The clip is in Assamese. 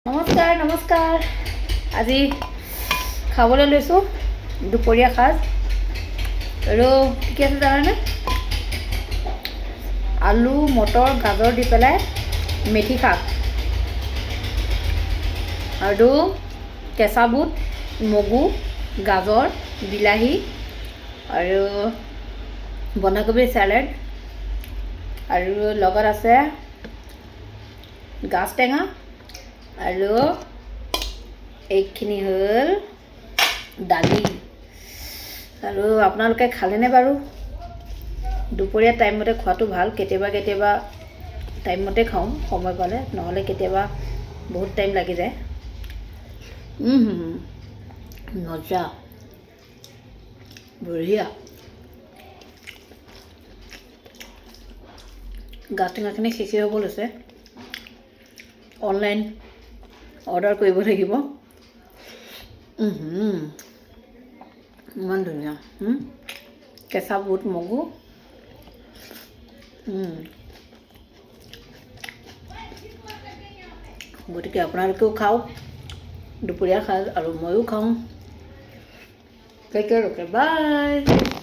নমস্কাৰ নমস্কাৰ আজি খাবলৈ লৈছোঁ দুপৰীয়া সাজ আৰু কি আছে জানানে আলু মটৰ গাজৰ দি পেলাই মেথি শাক আৰু কেঁচা বুট মগু গাজৰ বিলাহী আৰু বন্ধাকবি চেলাড আৰু লগত আছে গাজ টেঙা আৰু এইখিনি হ'ল দালি আৰু আপোনালোকে খালেনে বাৰু দুপৰীয়া টাইমমতে খোৱাটো ভাল কেতিয়াবা টাইমমতে খাওঁ সময় পালে নহ'লে কেতিয়াবা বহুত টাইম লাগি যায় মজা বঢ়িয়া গাজ টেঙাখিনি শেষেই হ'ব লৈছে অনলাইন অৰ্ডাৰ কৰিব লাগিব ইমান ধুনীয়া কেঁচা বুট মগু গতিকে আপোনালোকেও খাওক দুপৰীয়া সাজ আৰু ময়ো খাওঁ বাই